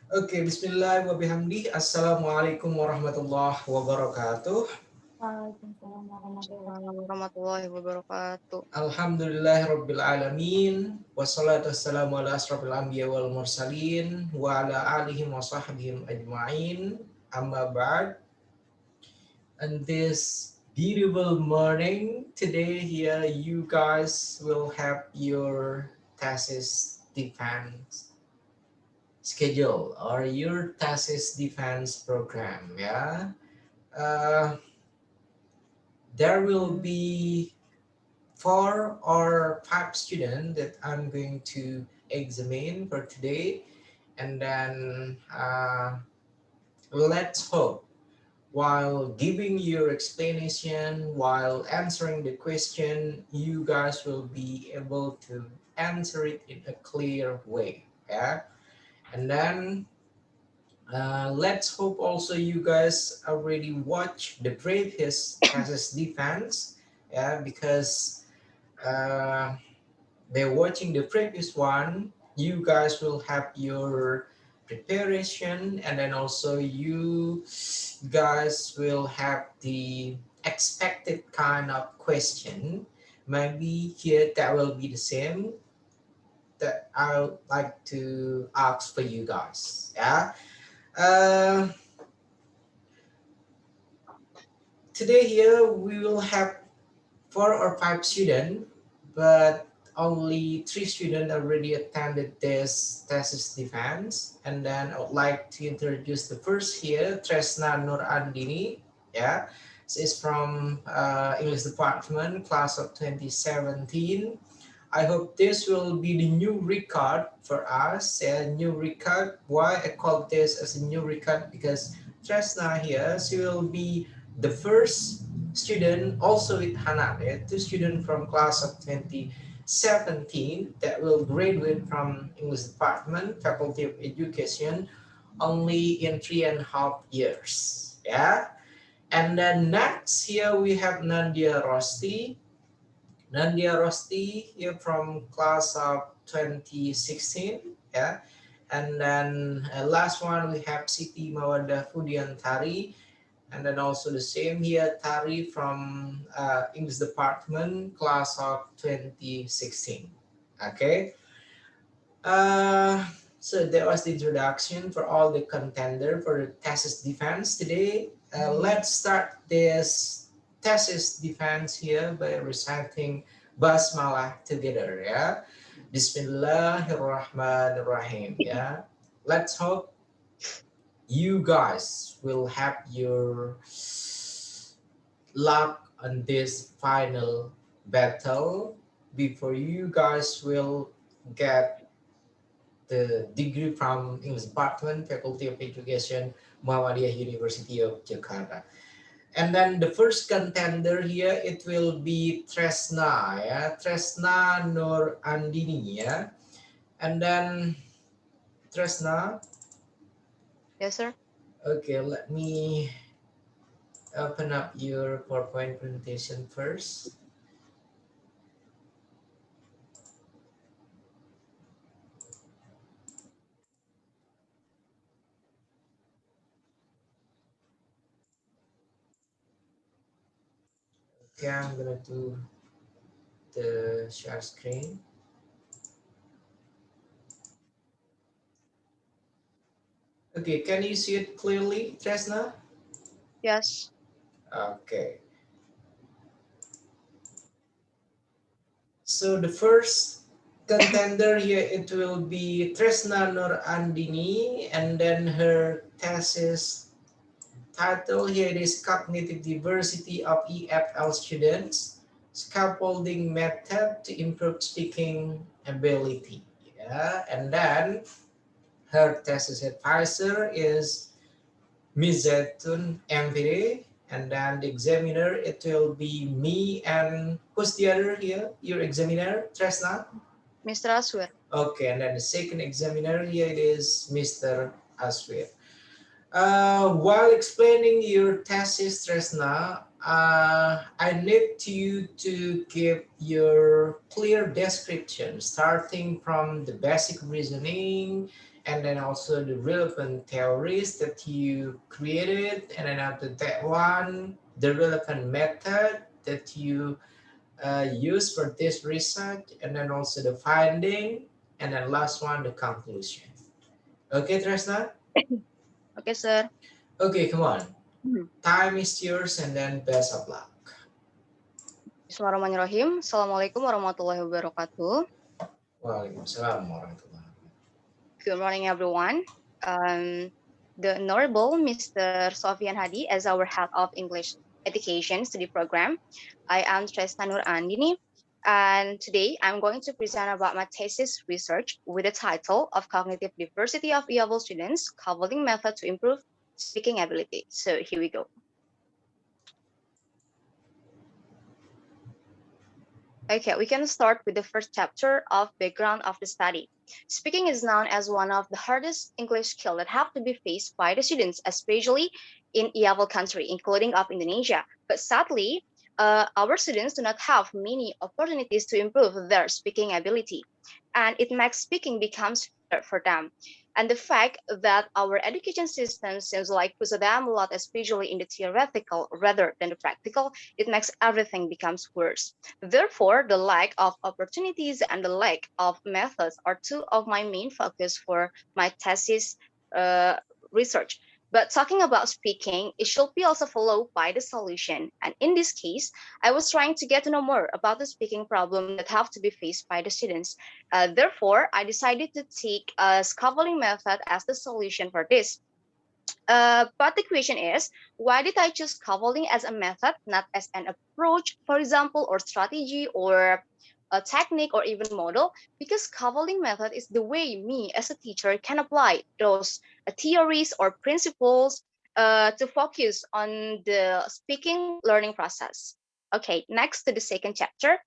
Oke, bismillah wa bihamdih. Assalamualaikum warahmatullahi wabarakatuh. Waalaikumsalam warahmatullahi Waalaikumsalam warahmatullahi wabarakatuh. Alhamdulillahirabbil alamin. Wassalatu wassalamu ala asrofil anbiya wal mursalin wa ala alihi wa sahbihi ajma'in. Amma ba'd. And this beautiful morning today here you guys will have your thesis defense schedule or your thesis defense program, yeah. Uh, there will be 4 or 5 students that I'm going to examine for today, and then let's hope while giving your explanation, while answering the question, you guys will be able to answer it in a clear way. Yeah, and then let's hope also you guys already watched the previous thesis defense. Yeah, because uh, by watching the previous one, you guys will have your preparation, and then also you guys will have the expected kind of question. Maybe here that will be the same that I would like to ask for you guys. Yeah. Uh, Today here we will have 4 or 5 students, but only 3 students already attended this thesis defense. And then I would like to introduce the first here, Tresna Nur Andini. Yeah, she's from English department, class of 2017. I hope this will be the new record for us. A new record. Why I call this as a new record? Because Tresna here, she will be the first student, also with Hanan, 2 students from class of 2017 that will graduate from English department, Faculty of Education, only in 3.5 years. Yeah. And then next here we have Nandia Rosti. Nandia Rosti here from class of 2016. Yeah. And then last one we have Siti Mawada Fudiantari, and then also the same here, Tari from English department, class of 2016. Okay. Uh, so that was the introduction for all the contender for the thesis defense today. Let's start this thesis defense here by reciting Basmalah together. Yeah. Bismillahirrahmanirrahim. Yeah. Let's hope you guys will have your luck on this final battle before you guys will get the degree from English Department, Faculty of Education, Muhammadiyah University of Jakarta. And then the first contender here, it will be Tresna, yeah, Tresna Nur Andini, yeah. And then Tresna, Yes, sir. okay, let me open up your PowerPoint presentation first. Okay, I'm gonna do the share screen. Okay, can you see it clearly, Tresna? Yes. Okay. So the first contender here, it will be Tresna Nur Andini, and then her thesis title here is Cognitive Diversity of EFL Students, Scaffolding Method to Improve Speaking Ability. Yeah, and then her thesis advisor is Mizatun MVD, and then the examiner, it will be me, and who's the other here? Your examiner, Tresna? Mr. Aswir. Okay, and then the second examiner here it is Mr. Aswir. While explaining your thesis, Tresna, I need you to give your clear description, starting from the basic reasoning, and then also the relevant theories that you created, and then after that one, the relevant method that you use for this research, and then also the finding, and then last one, the conclusion. Okay, Tresna? Okay, sir. Okay, come on. Hmm. Time is yours, and then best of luck. Bismillahirrahmanirrahim. Assalamualaikum warahmatullahi wabarakatuh. Waalaikumsalam warahmatullahi wabarakatuh. Good morning, everyone. The Honorable Mr. Sofian Hadi as our Head of English Education Study Program. I am Tresna Andini, and today I'm going to present about my thesis research with the title of Cognitive Diversity of EAVL Students, Covering Method to Improve Speaking Ability. So here we go. Okay, we can start with the first chapter of background of the study. Speaking is known as one of the hardest English skills that have to be faced by the students, especially in EAVL country, including of Indonesia. But sadly, our students do not have many opportunities to improve their speaking ability, and it makes speaking becomes harder for them. And the fact that our education system seems like puts them a lot, especially in the theoretical rather than the practical, it makes everything becomes worse. Therefore, the lack of opportunities and the lack of methods are two of my main focus for my thesis research. But talking about speaking, it should be also followed by the solution. And in this case, I was trying to get to know more about the speaking problem that have to be faced by the students. Therefore, I decided to take a scaffolding method as the solution for this. But the question is, why did I choose scaffolding as a method, not as an approach, for example, or strategy, or a technique, or even model? Because scaffolding method is the way me as a teacher can apply those theories or principles to focus on the speaking learning process. Okay, next to the second chapter.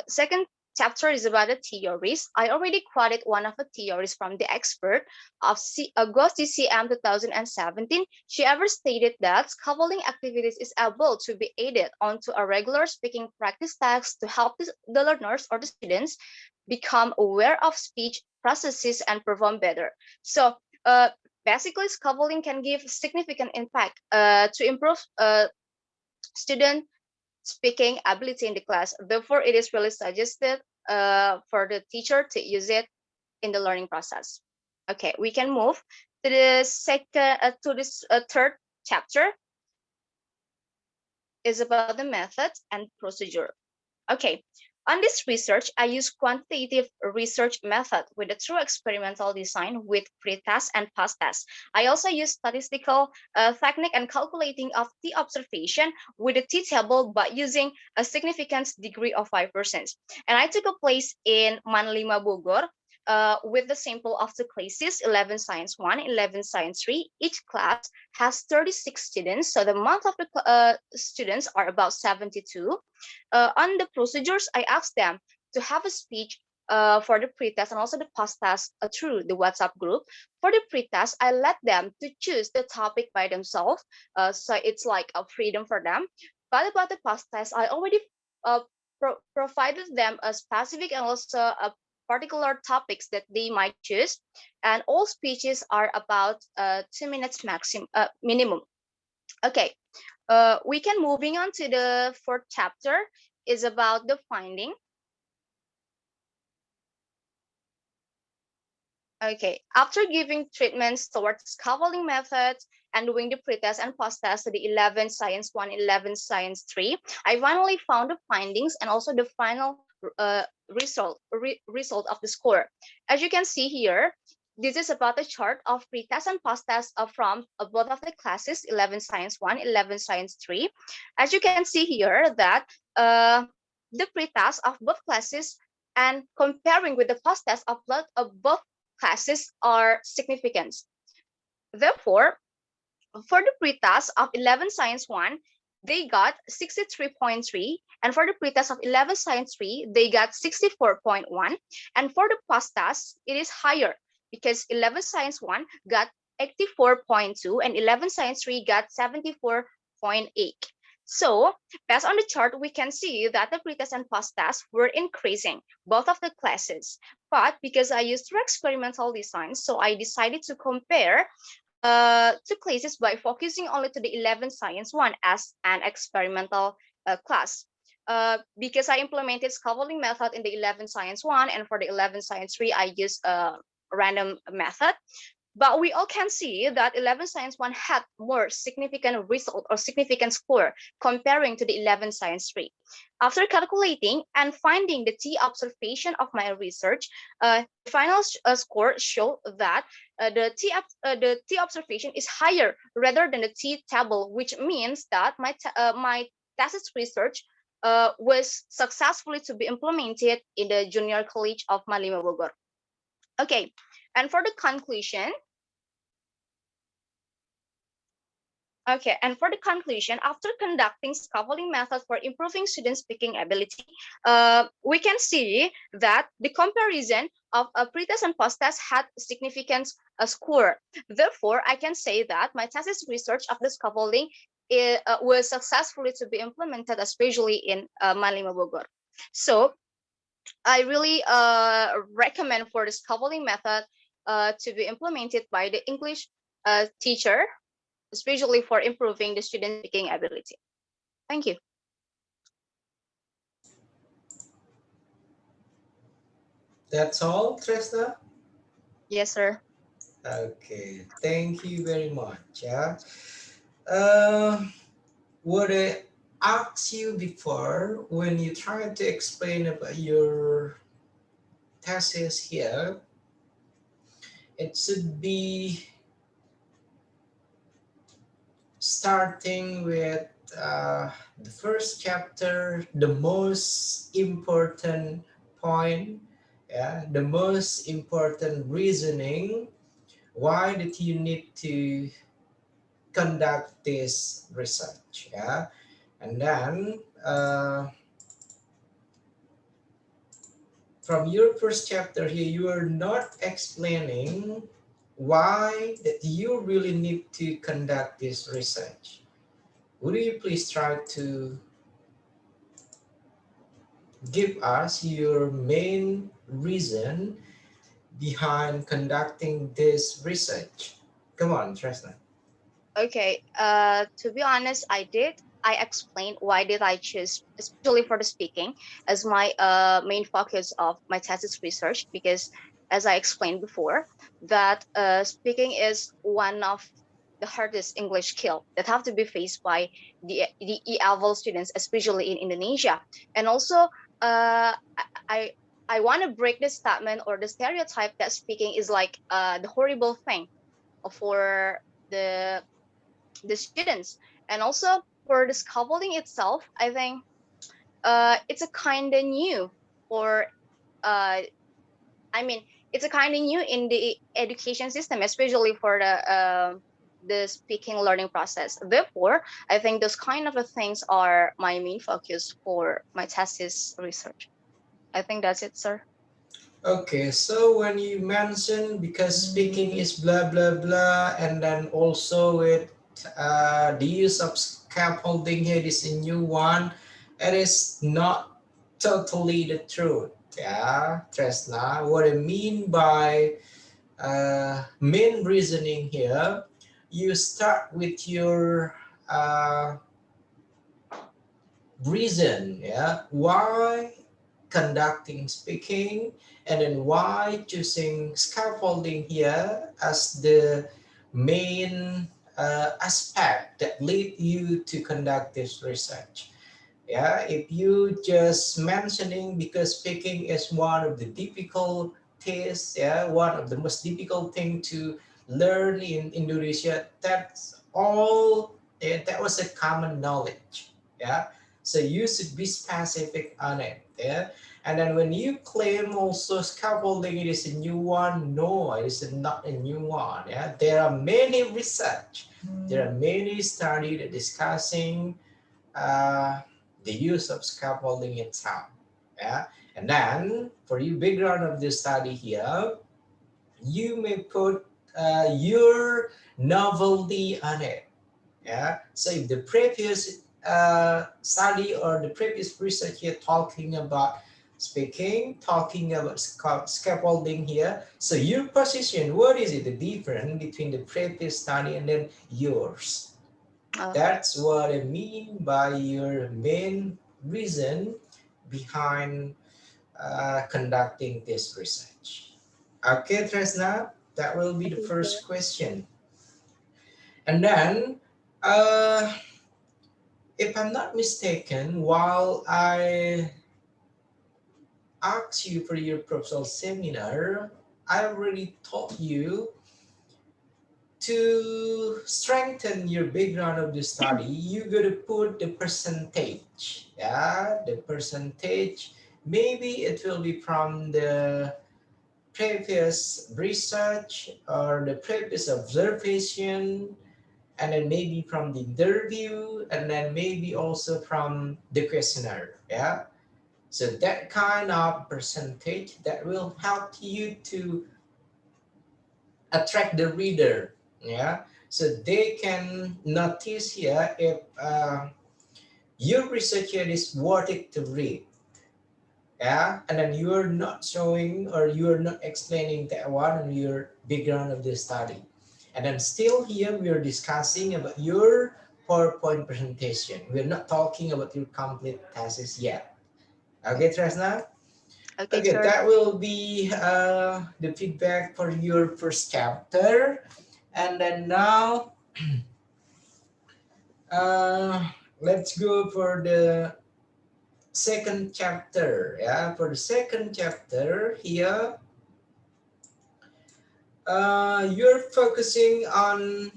Second chapter is about the theories. I already quoted one of the theories from the expert of August DCM 2017. She ever stated that scaffolding activities is able to be added onto a regular speaking practice text to help the learners or the students become aware of speech processes and perform better. So basically, scaffolding can give significant impact to improve student speaking ability in the class. Therefore, it is really suggested for the teacher to use it in the learning process. Okay, we can move to the third chapter. Is about the method and procedure. Okay, on this research, I use quantitative research method with a true experimental design with pre-test and post-test. I also use statistical technique and calculating of the observation with a t-table but using a significance degree of 5%. And I took a place in Manlima Bogor with the sample of the classes 11 Science 1, 11 Science 3. Each class has 36 students, so the amount of the students are about 72. On the procedures, I asked them to have a speech for the pre-test and also the post-test through the WhatsApp group. For the pre-test, I let them to choose the topic by themselves, so it's like a freedom for them. But about the post-test, I already provided them a specific and also a particular topics that they might choose, and all speeches are about 2 minutes minimum. Okay, we can moving on to the fourth chapter is about the finding. Okay, after giving treatments towards scaffolding methods and doing the pre-test and post-test to the 11 Science 1, 11 Science 3, I finally found the findings and also the final result of the score. As you can see here, this is about the chart of pre-test and post-test from both of the classes, 11 Science 1, 11 Science 3. As you can see here that the pre-test of both classes and comparing with the post-test of both classes are significant. Therefore, for the pre-test of 11 Science 1, they got 63.3, and for the pre-test of 11 Science 3, they got 64.1, and for the post-test, it is higher because 11 Science 1 got 84.2 and 11 Science 3 got 74.8. So, based on the chart, we can see that the pretest and post-test were increasing, both of the classes. But because I used experimental design, so I decided to compare two classes by focusing only to the 11 Science 1 as an experimental class. Because I implemented scaffolding method in the 11 Science 1, and for the 11 Science 3, I used a random method. But we all can see that 11 Science 1 had more significant result or significant score comparing to the 11 Science 3. After calculating and finding the T observation of my research, the final score showed that the T observation is higher rather than the T table, which means that my thesis research was successfully to be implemented in the junior college of Malima Bogor. Okay, and for the conclusion, after conducting scaffolding method for improving student speaking ability, we can see that the comparison of a pretest and post-test had significant score. Therefore, I can say that my thesis research of the scaffolding was successfully to be implemented, especially in Malima Bogor. So, I really recommend for the scaffolding method to be implemented by the English teacher, especially for improving the student speaking ability. Thank you. That's all, Tresna? Yes, sir. Okay, thank you very much. Yeah. Uh, what I asked you before when you tried to explain about your thesis here, it should be starting with the first chapter, the most important point, yeah, the most important reasoning. Why did you need to conduct this research? Yeah, and then from your first chapter here, you are not explaining why that you really need to conduct this research. Would you please try to give us your main reason behind conducting this research? Come on, Tresna. Okay. To be honest, I did. I explained why did I choose, especially for the speaking, as my main focus of my thesis research. Because as I explained before, that speaking is one of the hardest English skill that have to be faced by the E-level students, especially in Indonesia. And also, I I want to break the statement or the stereotype that speaking is like the horrible thing for the the students. And also for the scaffolding itself, I think it's a kind of new, or uh, I mean, it's a kind of new in the education system, especially for the speaking learning process. Therefore, I think those kind of things are my main focus for my thesis research. I think that's it, sir. Okay, so when you mention because speaking is blah blah blah, and then also with the use of scaffolding here is a new one, it is not totally the truth. Yeah, Tresna. What I mean by main reasoning here, you start with your reason, yeah, why conducting speaking, and then why choosing scaffolding here as the main aspect that lead you to conduct this research. Yeah, if you just mentioning because speaking is one of the difficult tests, yeah, one of the most difficult thing to learn in Indonesia, that's all, yeah, that was a common knowledge. Yeah, so you should be specific on it. Yeah, and then when you claim also scaffolding it is a new one, no, it is not a new one. Yeah, there are many research, there are many studies discussing uh, the use of scaffolding itself. Yeah, and then for you background of the study here, you may put your novelty on it. Yeah, so if the previous study or the previous research here talking about speaking, talking about scaffolding here. So your position, what is it, the difference between the previous study and then yours? Okay. That's what I mean by your main reason behind conducting this research. Okay, Tresna, that will be the Okay, sir. first question. And then, uh, if I'm not mistaken, while I asked you for your proposal seminar, I already told you to strengthen your background of the study, you gotta put the percentage. Yeah, the percentage. Maybe it will be from the previous research or the previous observation, and then maybe from the interview, and then maybe also from the questionnaire. Yeah. So that kind of percentage that will help you to attract the reader. Yeah. So they can notice here if your research here is worth it to read. Yeah. And then you're not showing or you're not explaining that one on your background of the study. And then still here we are discussing about your PowerPoint presentation. We're not talking about your complete thesis yet. Okay, Tresna? Okay, Okay, sir. that will be the feedback for your first chapter. And then now, uh, let's go for the second chapter. Yeah, for the second chapter here, you're focusing on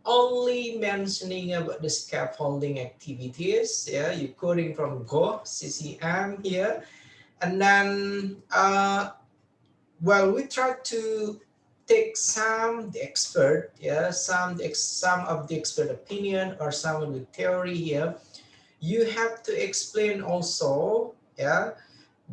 only mentioning about the scaffolding activities. Yeah, you're quoting from Go, CCM here. And then, well, we try to take some the expert, yeah, some of the expert opinion or some of the theory here. You have to explain also, yeah,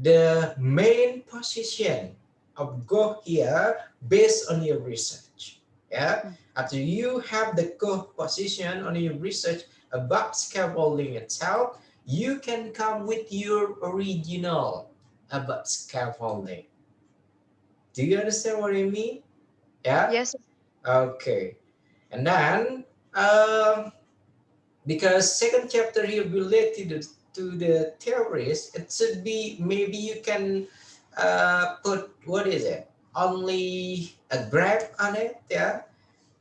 the main position of Go here based on your research. Yeah, Mm. after you have the Go position on your research about scaffolding itself, you can come with your original about scaffolding. Do you understand what I mean? Yeah. Yes. Okay. And then, um, because second chapter here related to the theories, it should be maybe you can put what is it? Only a graph on it, yeah,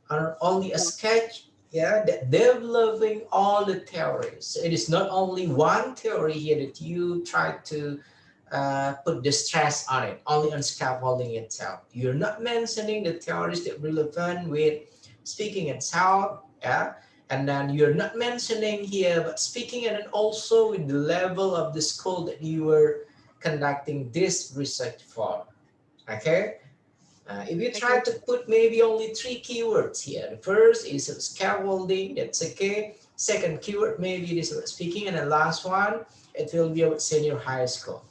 or only a Yeah. sketch, yeah, that developing all the theories. So it is not only one theory here that you try to put the stress on it, only on scaffolding itself. You're not mentioning the theories that relevant with speaking itself, yeah, and then you're not mentioning here but speaking and then also with the level of the school that you were conducting this research for. Okay, if you try Okay. to put maybe only three keywords here, the first is scaffolding, that's okay. Second keyword, maybe it is about speaking, and the last one, it will be about senior high school.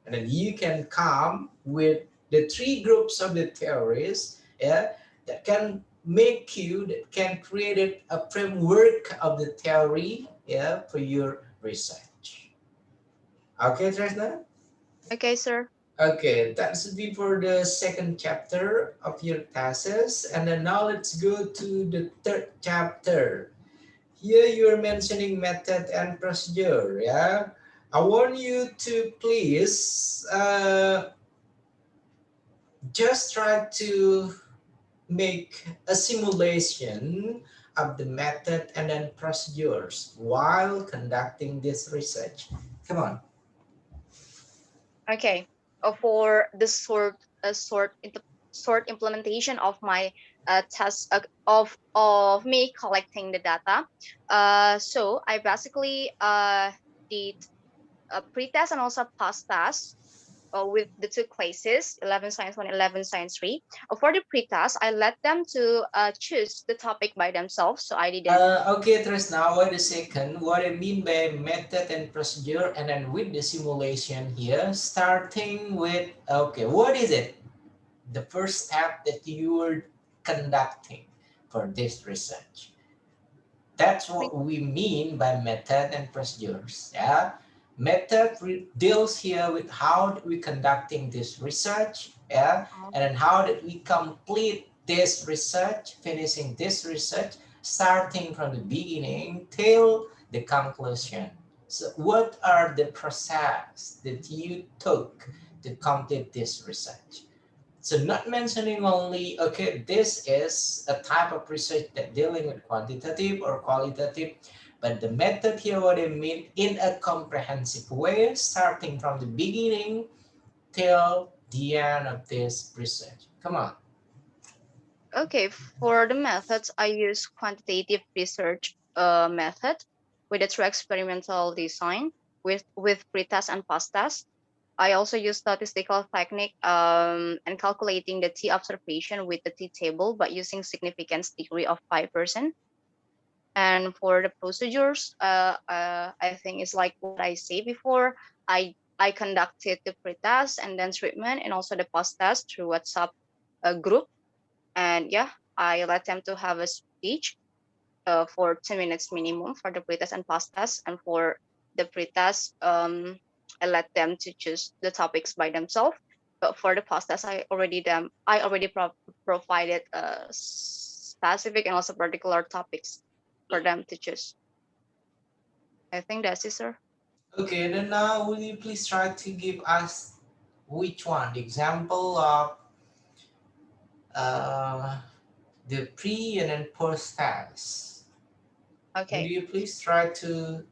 And then you can come with the three groups of the theories, yeah, that can make you, that can create a framework of the theory, yeah, for your research. Okay, Tresna? Okay, sir. Okay, that should be for the second chapter of your thesis. And then now let's go to the third chapter. Here you're mentioning method and procedure, yeah? I want you to please just try to make a simulation of the method and then procedures while conducting this research. Come on. Okay. For the sort implementation of my test of me collecting the data. So I basically did a pre-test and also post-test with the two classes, 11 Science 1, 11 Science 3. For the pre-test, I let them to choose the topic by themselves. So I didn't. Okay, Tris, now wait a second. What I mean by method and procedure, and then with the simulation here, starting with, okay, what is it? The first step that you were conducting for this research. That's what we mean by method and procedures. Yeah, method deals here with how we conducting this research. Yeah, and then how did we complete this research, finishing this research, starting from the beginning till the conclusion. So, what are the process that you took to complete this research? So not mentioning only, okay, this is a type of research that dealing with quantitative or qualitative, but the method here, what I mean, in a comprehensive way, starting from the beginning till the end of this research. Come on. Okay, for the methods, I use quantitative research method with a true experimental design with pretest and post-test. I also use statistical technique and calculating the t observation with the t table by using significance degree of 5%. And for the procedures, I think it's like what I say before. I conducted the pretest and then treatment and also the post-test through WhatsApp group. And yeah, I let them to have a speech for 10 minutes minimum for the pretest and post-test. And for the pretest, I let them to choose the topics by themselves. But for the post-test, I already provided specific and also particular topics for them to choose. I think that's it, sir. Okay, then now will you please try to give us which one? The example of uh, the pre and then post test. Will Okay. you please try to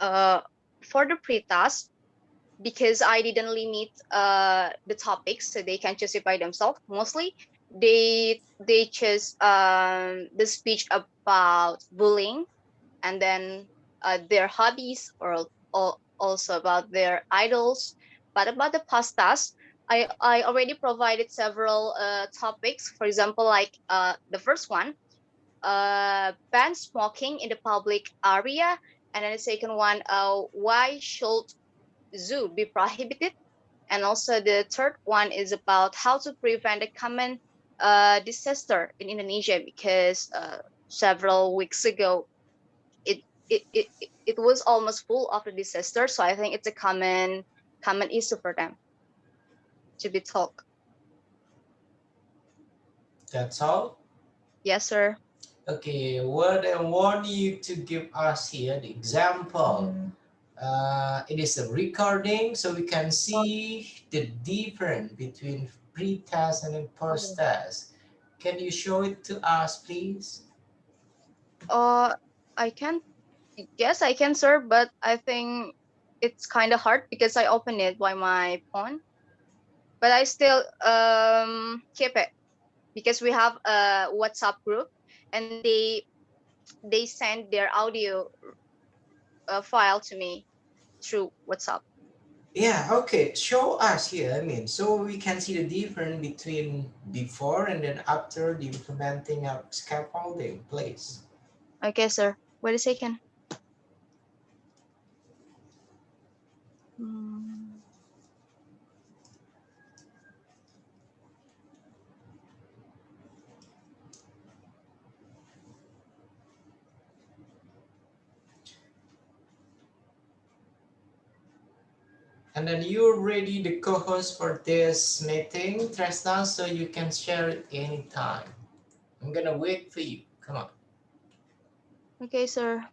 Uh, for the pre-task, because I didn't limit the topics, so they can choose it by themselves. Mostly, they choose the speech about bullying, and then their hobbies, or also about their idols. But about the past task, I already provided several topics. For example, like the first one, ban smoking in the public area, and then the second one, why should zoo be prohibited? And also the third one is about how to prevent a common disaster in Indonesia, because several weeks ago it it was almost full of a disaster. So I think it's a common issue for them to be talked. that's all? Yes, sir. Okay, what I want you to give us here the example. It is a recording, so we can see the difference between pre-test and then post-test. Can you show it to us, please? Uh, I can, yes, I can, sir, but I think it's kind of hard because I opened it by my phone, but I still keep it because we have a WhatsApp group, and then they send their audio file to me through WhatsApp. Yeah, okay. Show us here. I mean, so we can see the difference between before and then after the implementing of scaffolding, please. Okay, sir. Wait a second. Mm. And then you're already the co-host for this meeting, Tresna, so you can share it anytime. I'm gonna wait for you. Come on. Okay, sir.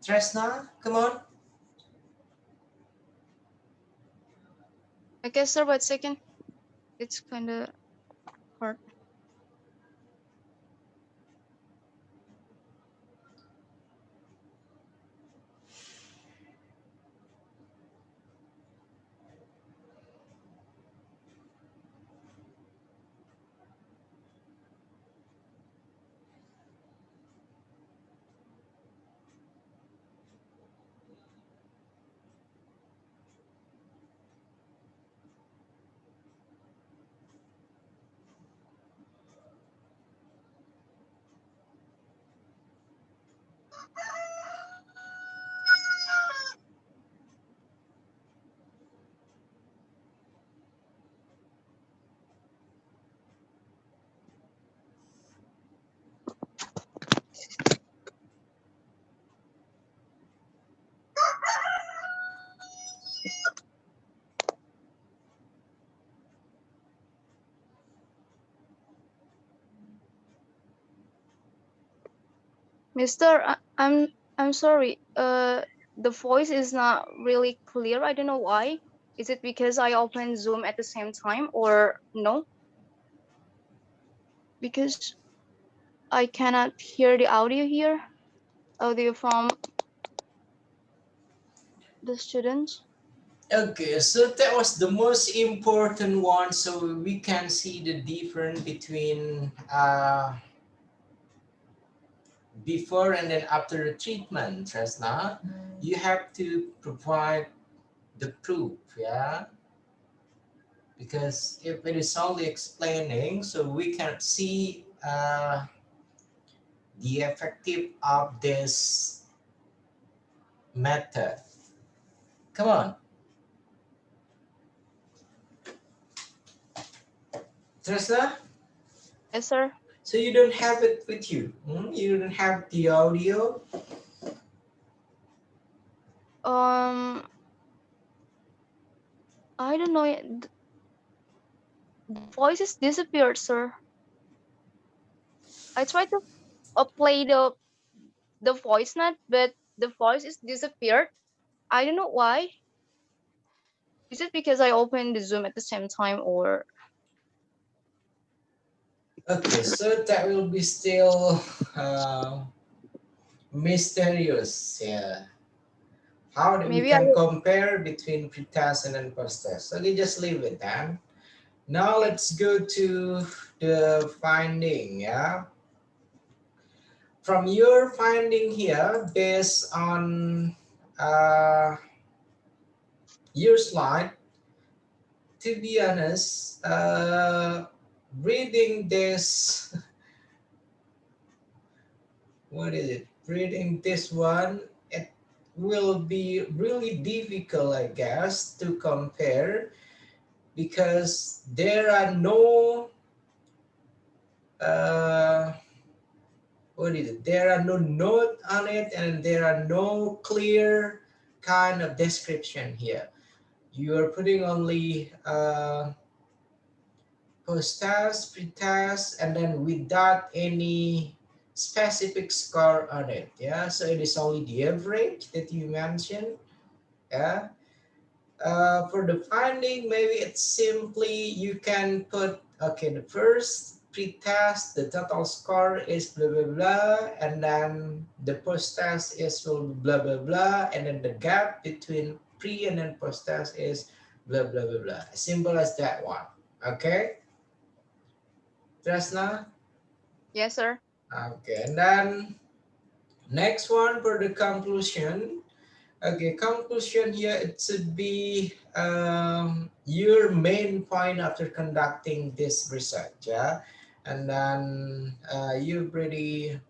Tresna, come on. Okay, sir, wait a second. It's kind of hard. Mister, I'm sorry. The voice is not really clear. I don't know why. Is it because I opened Zoom at the same time or no? Because I cannot hear the audio here. Audio from the students. Okay, so that was the most important one. So we can see the difference between before and then after the treatment, Tresna. You have to provide the proof, yeah? Because if it is only explaining, so we can see the effective of this method. Come on, Tresna. Yes, sir. So you don't have it with you. You don't have the audio. Um, I don't know. The voice is disappeared, sir. I tried to play the voice note, but the voice is disappeared. I don't know why. Is it because I opened the Zoom at the same time or Okay, so that will be still uh, mysterious. Yeah. How that we maybe I can will. compare between pre-test and then post-test. So we just leave it then. Now Okay. let's go to the finding. Yeah. From your finding here, based on uh, your slide, to be honest, reading this, what is it? Reading this one, it will be really difficult, I guess, to compare because there are no, uh, what is it? There are no note on it, and there are no clear kind of description here. You are putting only post-test, pre-test, and then without any specific score on it. Yeah, so it is only the average that you mentioned. Yeah. For the finding, maybe it's simply you can put, okay, the first pre-test, the total score is blah blah blah, and then the post-test is blah blah blah, and then the gap between pre and then post-test is blah blah blah blah. As simple as that one. Okay, Tresna. Yes, sir. Okay, and then next one for the conclusion. Okay, conclusion here, it should be your main point after conducting this research, yeah? And then you really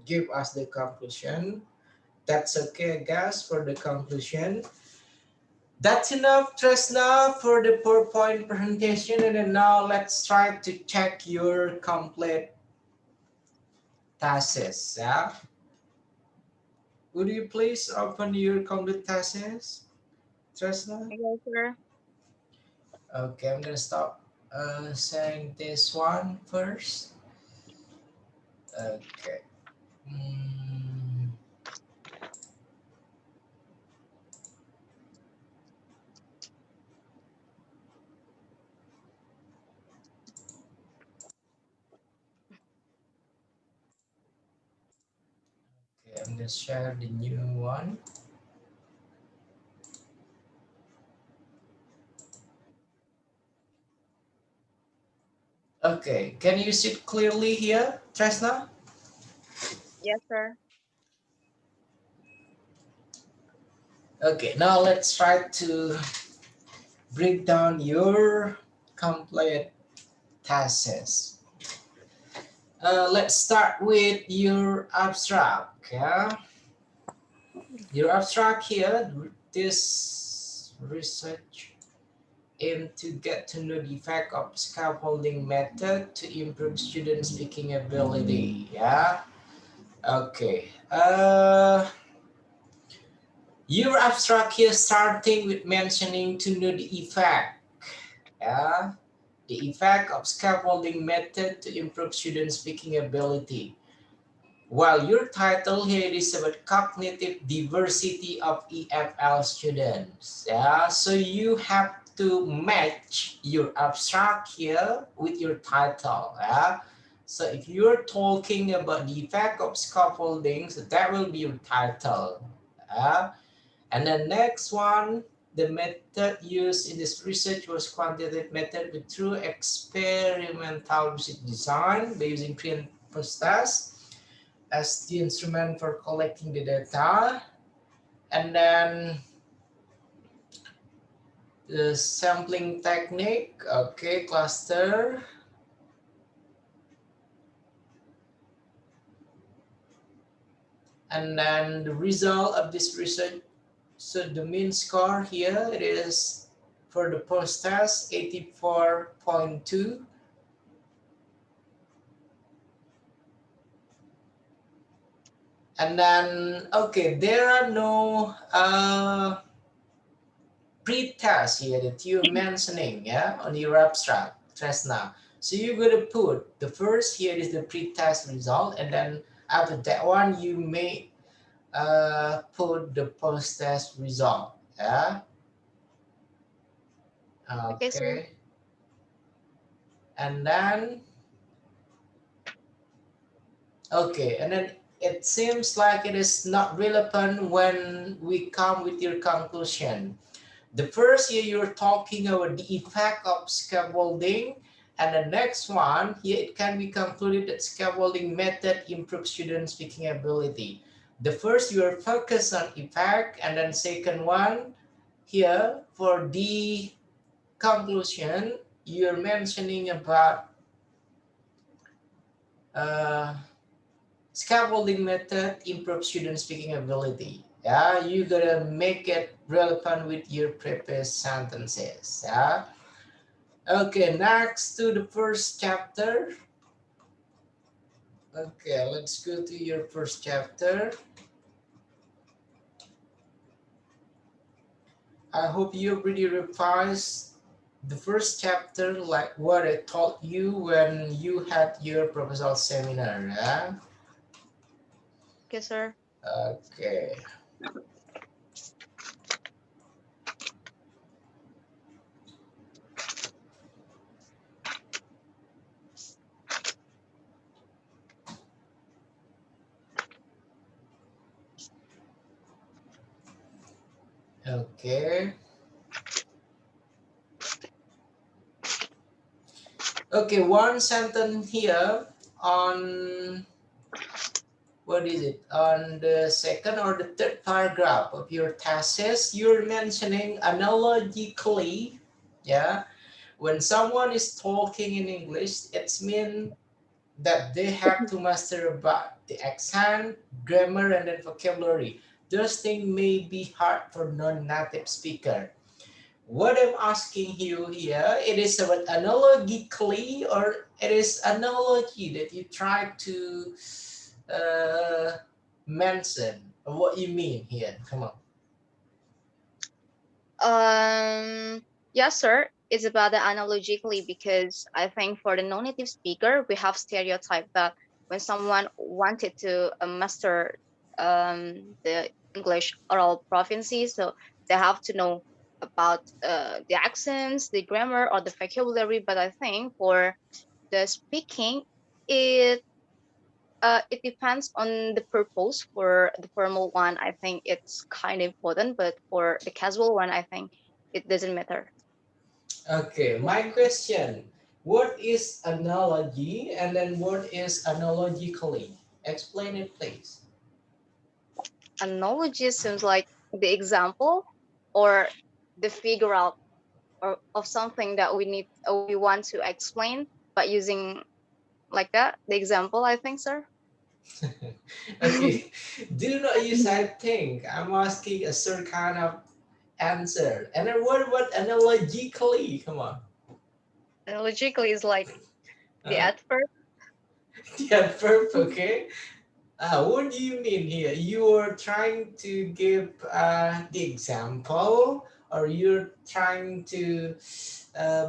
give us the conclusion. That's okay, I guess, for the conclusion. That's enough, Tresna, for the PowerPoint presentation. And then now let's try to check your complete thesis, yeah? Would you please open your complete thesis, Tresna? Yes, sir. Okay, I'm gonna stop saying this one first. Okay. Mm, Okay, I'm gonna share the new one. Okay, can you see it clearly here, Tresna? Yes, sir. Okay, now let's try to break down your complete thesis. Let's start with your abstract. Yeah, your abstract here. This research aim to get to know the effect of scaffolding method to improve student speaking ability. Yeah. Okay. Your abstract here starting with mentioning to know the effect. Yeah. The effect of scaffolding method to improve student speaking ability. While your title here is about cognitive diversity of EFL students. Yeah, so you have to match your abstract here with your title. Yeah, so if you're talking about the effect of scaffolding, so that will be your title. Yeah, and the next one, the method used in this research was quantitative method with true experimental research design by using pre and post test as the instrument for collecting the data, and then the sampling technique, okay, cluster, and then the result of this research. So the mean score here it is for the post test 84.2. And then okay, there are no pre-test here that you're mentioning, yeah, on your abstract, Tresna. So you're going to put the first here is the pre-test result, and then after that one, you may put the post-test result, yeah? Okay, sir. Okay. And then, okay, and then it seems like it is not relevant when we come with your conclusion. The first here you're talking about the effect of scaffolding, and the next one here it can be concluded that scaffolding method improves student speaking ability. The first you are focused on effect, and then second one here for the conclusion you're mentioning about uh, scaffolding method improves student speaking ability. Yeah, you gotta make it relevant with your previous sentences. Yeah. Okay, next to the first chapter. Okay, let's go to your first chapter. I hope you already revised the first chapter like what I taught you when you had your proposal seminar. Yeah? Okay, sir. Okay. Okay. Okay, one sentence here on what is it? On the second or the third paragraph of your thesis, you're mentioning analogically, yeah, when someone is talking in English, it's mean that they have to master about the accent, grammar, and then vocabulary. Those things may be hard for non-native speaker. What I'm asking you here, it is about analogically, or it is analogy that you try to uh, mention what you mean here. Come on. Yes, sir. It's about the analogically because I think for the non-native speaker, we have stereotype that when someone wanted to master the English oral proficiency, so they have to know about the accents, the grammar, or the vocabulary. But I think for the speaking, it it depends on the purpose. For the formal one, I think it's kind of important, but for the casual one, I think it doesn't matter. Okay, my question. What is analogy and then what is analogically? Explain it, please. Analogy seems like the example or the figure out or of something that we want to explain by using like that the example, I think, sir. Okay, do not use I think. I'm asking a certain kind of answer. And then what analogically? Come on. Analogically is like the Uh, adverb. yeah, perfect. Okay. What do you mean here? You are trying to give the example, or you're trying to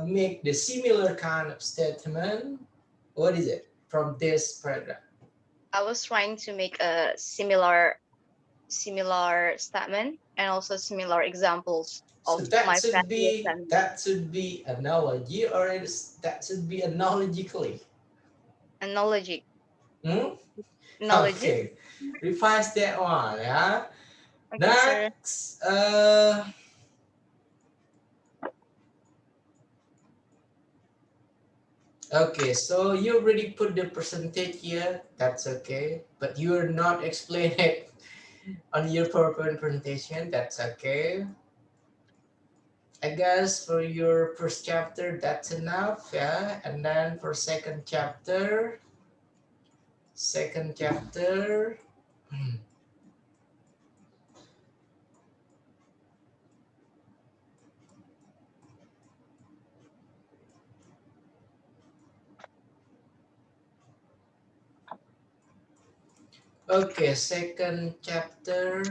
make the similar kind of statement? What is it from this paragraph? I was trying to make a similar statement and also similar examples So of my previous statement. that should be analogy, or that should be analogically. Analogy. Hmm? Analogy. Okay, revise that one. Yeah. Okay, sir. Next, okay, so you already put the percentage here. That's okay, but you're not explaining it on your PowerPoint presentation. That's okay. I guess for your first chapter, that's enough. Yeah, and then for second chapter. Okay, second chapter.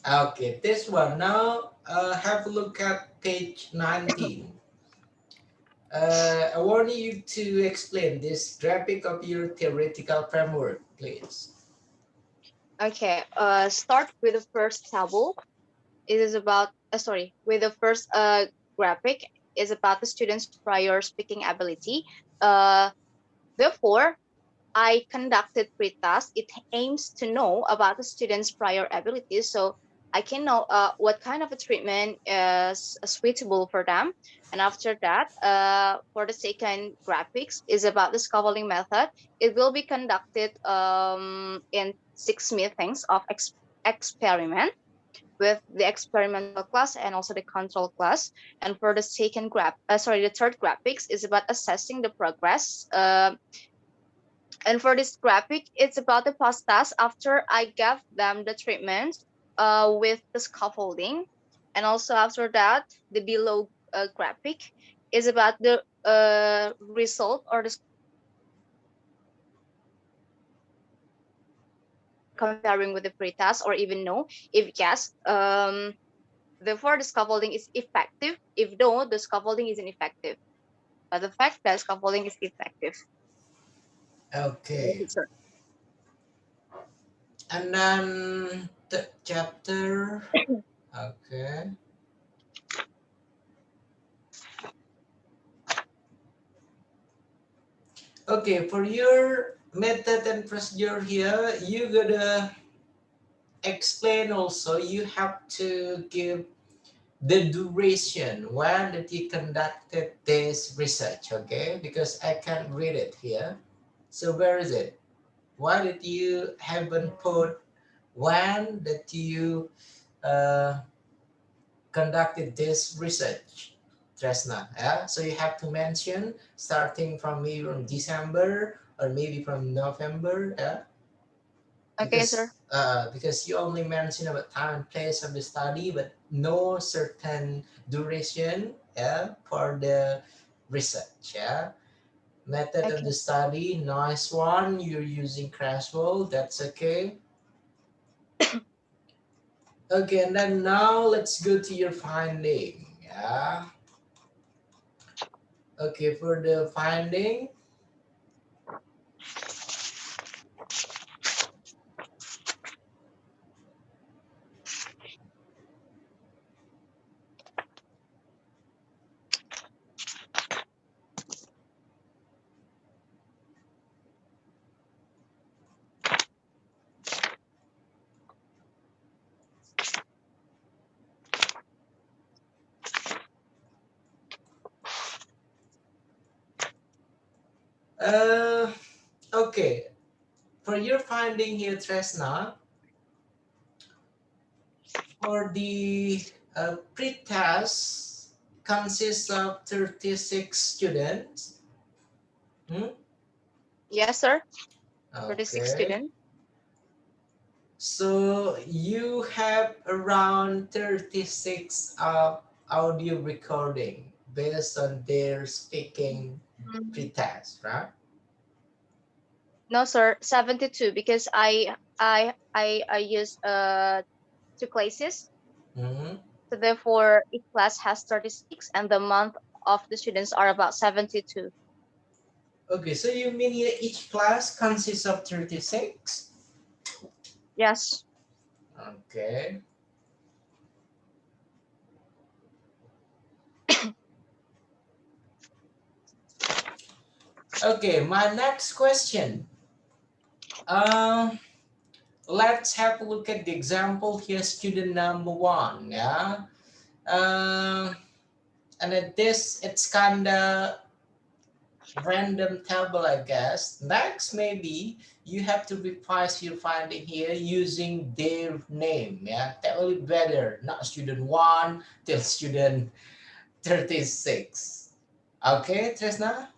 Okay, this one. Now, have a look at page 19. I want you to explain this graphic of your theoretical framework, please. Okay. Start with the first table. It is about sorry, with the first graphic is about the student's prior speaking ability. Uh, Therefore, I conducted pre-task. It aims to know about the student's prior abilities, so I can know what kind of a treatment is suitable for them. And after that, for the second graphics is about the scaffolding method. It will be conducted in 6 meetings of experiment with the experimental class and also the control class. And for the the third graphics is about assessing the progress. And for this graphic, it's about the past task after I gave them the treatment with the scaffolding. And also after that, the below graphic is about the result or the comparing with the pre-task or even no. If yes, therefore the scaffolding is effective. If no, the scaffolding isn't effective. But the fact that scaffolding is effective. Okay, and then the chapter. Okay. Okay, for your method and procedure here, you gotta explain also. You have to give the duration when that you conducted this research, okay? Because I can't read it here. So where is it? Why did you haven't put when that you uh, conducted this research, Tresna? Yeah? So you have to mention starting from maybe from December or maybe from November. Yeah? Okay, sir. Because you only mention about time and place of the study, but no certain duration, yeah, for the research. Yeah, method of Okay. the study, nice one. You're using Crashwell, that's okay. Okay, and then now let's go to your finding. Yeah. Okay, for the finding. Uh, okay. For your finding here, Tresna, for the pre-test consists of 36 students. Hmm? Yes, sir. 36 Okay. students. So you have around 36 audio recording based on their speaking Mm, pre-test, right? no, sir. 72 because I use two classes. Mhm. So therefore, each class has 36, and the month of the students are about 72. Okay, so you mean here each class consists of 36? Yes. Okay. Okay, my next question. Um, let's have a look at the example here, student number one. Yeah. Um, and at this, it's kind of random table, I guess. Next, maybe you have to revise your finding here using their name. Yeah, that will be better. Not student one till student 36. Okay, Tresna?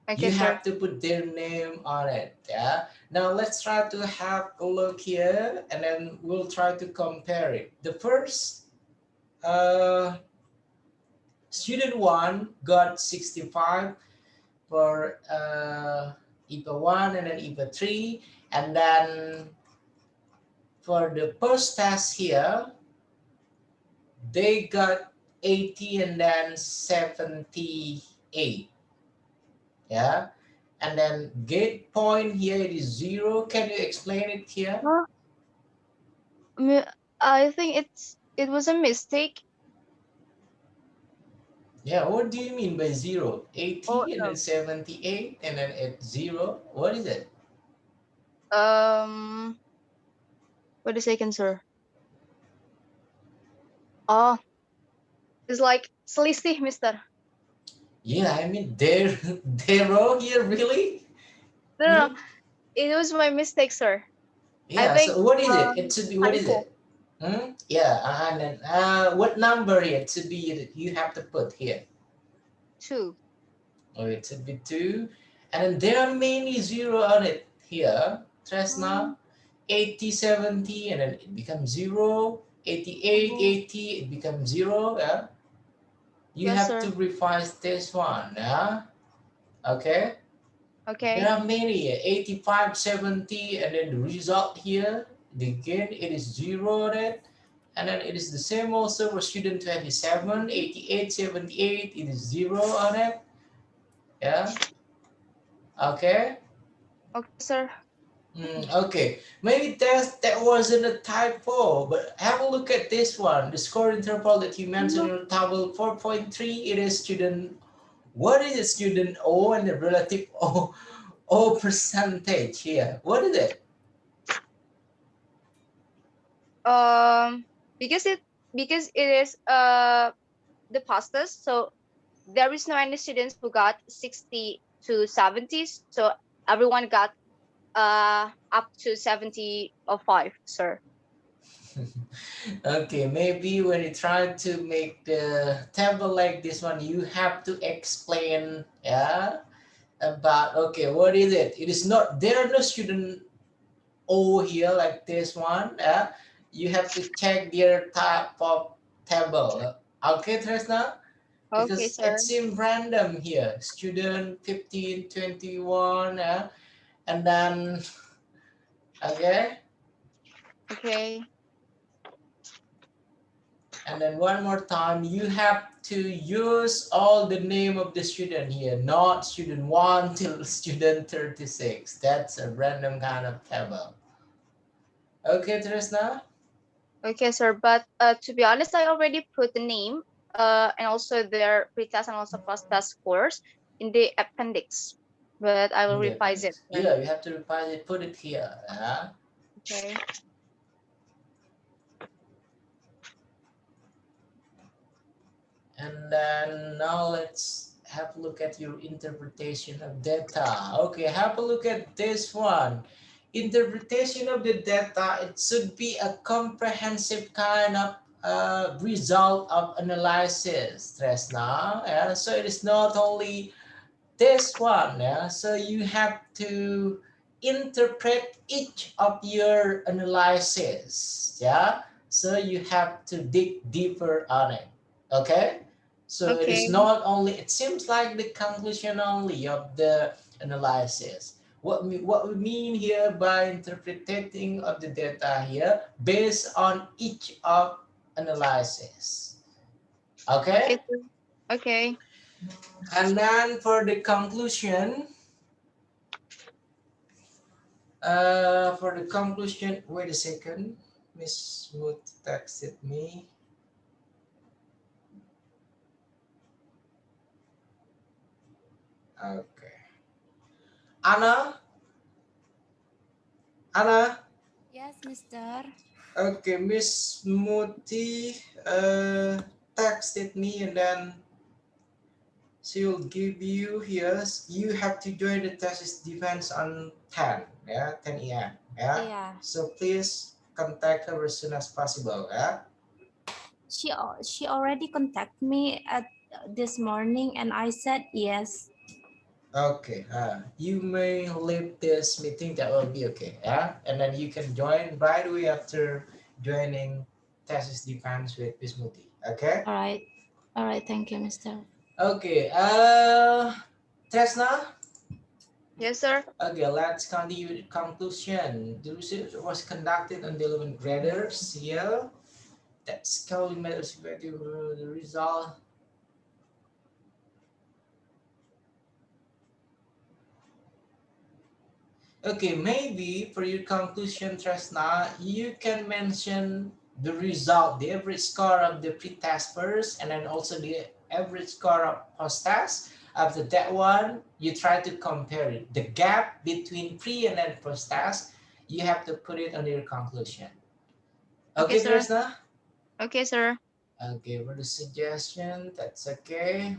Okay, You sir. have to put their name on it. Yeah. Now let's try to have a look here and then we'll try to compare it. The first uh, student one got 65 for IPA 1 and then IPA 3. And then for the post test here, they got 80 and then 78. Yeah. And then gate point here it is 0. Can you explain it here? Huh? Mi- I think it was a mistake. Yeah, what do you mean by 0? Oh 80 and then no. 78 and then at 0. What is it? Um, wait a second, sir. Oh, it's like selisih, Mister. Yeah, I mean, they're, they're all here, really? No, no, no, Hmm? it was my mistake, sir. I Yeah, think so what is it? It should be, what is 24. it? Hmm? Yeah, and then what number here? It should be, you have to put here. 2. Oh, it should be 2. And then there are many 0 on it here. Tresna, Mm, 80, 70, and then it becomes 0. 88, oh, 80, it becomes 0. Yeah. You yes, have to sir. revise this one. Yeah. Okay. There Okay. are many 85, 70, and then the result here, again, it is 0 on it. And then it is the same also for student 27, 88, 78, it is 0 on it. Yeah. Okay. Okay, sir. Okay, maybe that wasn't a typo, but have a look at this one. The score interval that you mentioned Mm, in table 4.3, it is student, what is it, student O and the relative O percentage here? What is it? Um, because it is the fastest, so there is no any students who got 60 to 70s, so everyone got up to 75, sir. Okay, maybe when you try to make the table like this one, you have to explain, yeah, about, okay, what is it? It is not, there are no student O here like this one. You have to check their type of table. Okay, Tresna? Okay, Because it sir. seems random here. Student 15, 21, and then, okay, Okay. and then one more time, you have to use all the name of the student here, not student 1 till student 36. That's a random kind of table. Okay, Tresna? Okay, sir. But to be honest, I already put the name and also their pretest and also post-test scores in the appendix. But I will In the revise it, appendix. sir. Yeah, you have to revise it, put it here. Okay. And then now let's have a look at your interpretation of data. Okay, have a look at this one. Interpretation of the data, it should be a comprehensive kind of result of analysis, Tresna. Yeah? So it is not only this one, yeah? So you have to interpret each of your analysis, yeah? So you have to dig deeper on it, okay? So it is Okay. not only, it seems like the conclusion only of the analysis. What we mean here by interpreting of the data here based on each of analysis, Okay, okay? sir. Okay. And then for the conclusion, wait a second. Miss Smooth texted me. Okay. Anna? Anna? Yes, Mister. Okay, Miss Smoothie texted me and then she'll give you here. You have to join the thesis defense on 10, yeah, 10 a.m. Yeah. Yeah. So please contact her as soon as possible, yeah. She already contacted me at this morning, and I said yes. Okay, you may leave this meeting, that will be okay, yeah? And then you can join right away after joining thesis defense with Bismuthi, okay? All right. All right. Thank you, Mister. Okay, Tresna? Yes, sir. Okay, let's continue with conclusion. The research was conducted on the 11 graders here. That's scaling methods effective the result. Okay, maybe for your conclusion, Tresna, you can mention the result, the average score of the pre-test first, and then also the average score of post-test. After that one, you try to compare it. The gap between pre and then post-test, you have to put it under your conclusion. Okay, Okay, sir. Tresna? Okay, sir. Okay, for the suggestion, that's okay.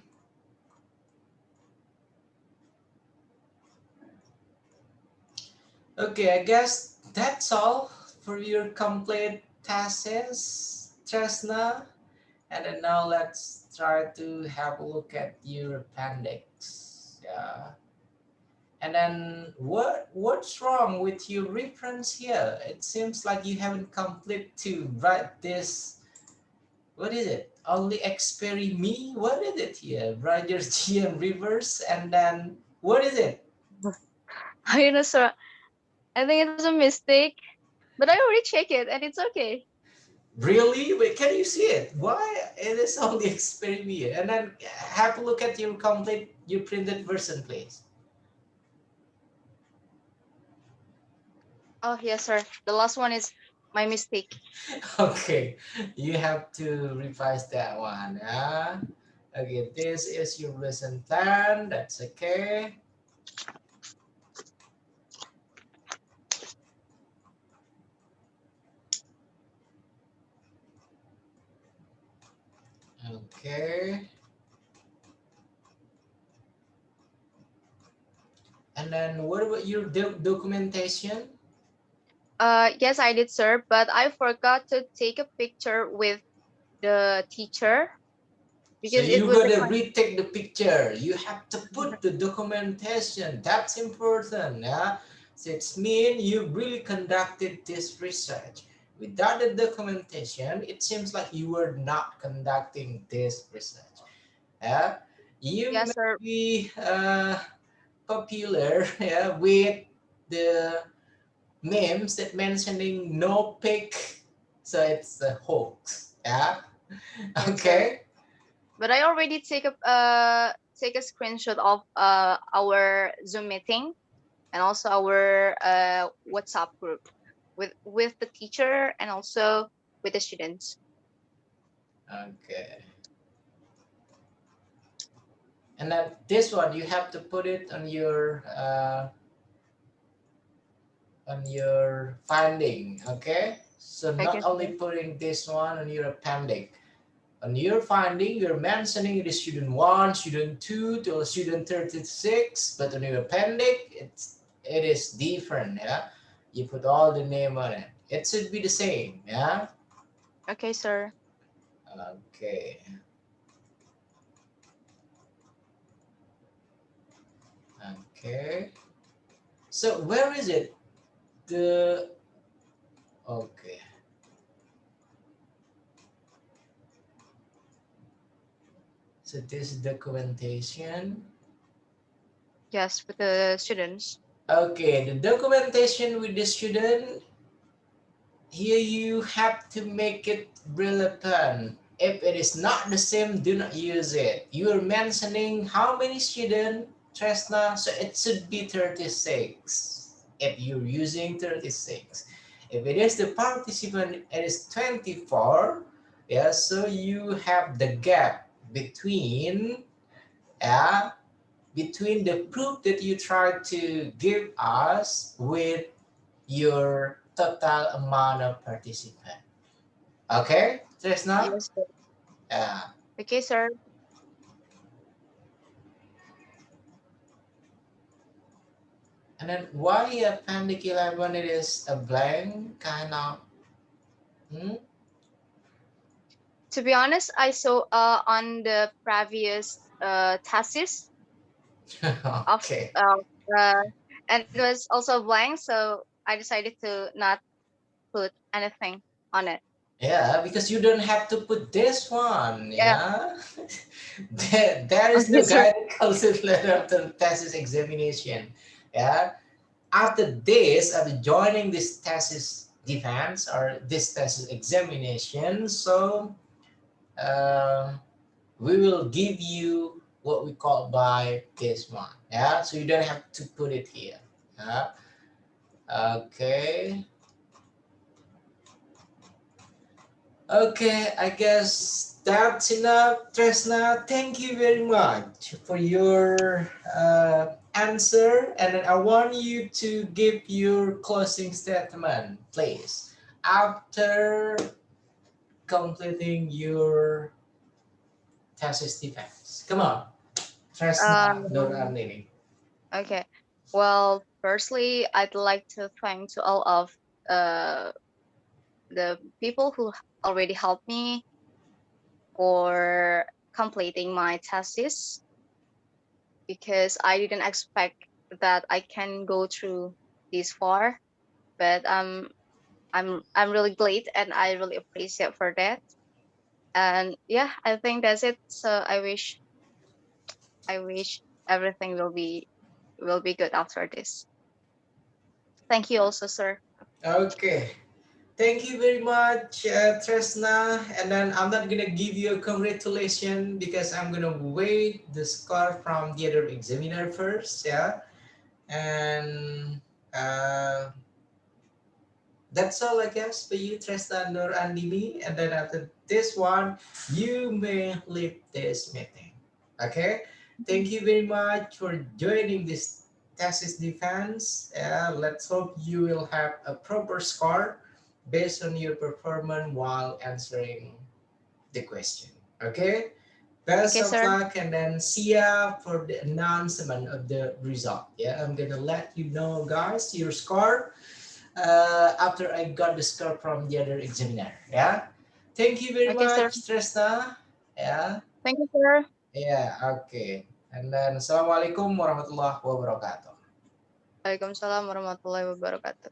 Okay, I guess that's all for your complete thesis, Tresna. And then now let's try to have a look at your appendix. Yeah. And then what's wrong with your reference here? It seems like you haven't complete to write this. What is it? Only me? What is it here? Write your GM reverse and then what is it? I know, sir. I think it was a mistake, but I already checked it and it's okay. Really? Wait, can you see it? Why it is only me? And then have a look at your your printed version, please. Oh, yes, sir. The last one is my mistake. Okay, you have to revise that one. Yeah. Okay, this is your lesson plan. That's okay. Okay. And then what about your documentation? Yes, I did, sir, but I forgot to take a picture with the teacher So because it you was a gotta retake the picture. You have to put the documentation. That's important. Yeah. So it's mean you really conducted this research. Without the documentation, it seems like you were not conducting this research. Yeah. You yes, may sir. be popular, yeah, with the memes that mentioning no pic, so it's a hoax. Yeah. Yes, sir. Okay. But I already take a screenshot of our Zoom meeting and also our WhatsApp group with the teacher and also with the students. Okay. And then this one you have to put it on your finding. Okay. So Okay, not only sir. putting this one on your appendix. On your finding, you're mentioning the student 1, student 2 to student 36, but on your appendix, it is different, yeah? You put all the name on it. It should be the same, yeah? Okay, sir. Okay. Okay. So where is it? The okay. So this is documentation. Yes, with the students. Okay, the documentation with the student. Here you have to make it relevant. If it is not the same, do not use it. You are mentioning how many students, Tresna, so it should be 36. If you're using 36. If it is the participant, it is 24. Yeah, so you have the gap between, yeah, between the proof that you try to give us with your total amount of participant. Okay, Tresna? Yes, sir. Yeah. Okay, sir. And then why appendix 11 it is a blank kind of, hmm? To be honest, I saw on the previous thesis of Okay. uh, and it was also blank, so I decided to not put anything on it. Yeah, because you don't have to put this one, Yeah. yeah? there is Okay, no sir. guidance concept letter after thesis examination. Yeah. After this, after joining this thesis defense or this thesis examination, so uh, we will give you what we call by this one. Yeah, so you don't have to put it here. Yeah. Okay. Okay, I guess that's enough, Tresna. Thank you very much for your answer. And then I want you to give your closing statement, please, after completing your thesis defense. Come on, Tresna Um, Andini. okay. Well, firstly, I'd like to thank to all of uh the people who already helped me for completing my thesis, because I didn't expect that I can go through this far. But I'm really glad and I really appreciate for that. And yeah, I think that's it. So I wish everything will be good after this. Thank you also, sir. Okay. Thank you very much, Tresna. And then I'm not gonna give you a congratulation because I'm gonna wait the score from the other examiner first. Yeah, and uh, that's all I guess for you, Tresna or Andini. And then after this one, you may leave this meeting. Okay. Thank you very much for joining this thesis defense. Let's hope you will have a proper score based on your performance while answering the question. Okay. Best Okay, of sir. luck and then see ya for the announcement of the result. Yeah, I'm gonna let you know, guys, your score after I got the score from the other examiner. Yeah. Thank you very Okay, sir. much, Tresna. Yeah. Thank you, sir. Yeah. Okay. And then Assalamualaikum warahmatullahi wabarakatuh. Waalaikumsalam warahmatullahi wabarakatuh.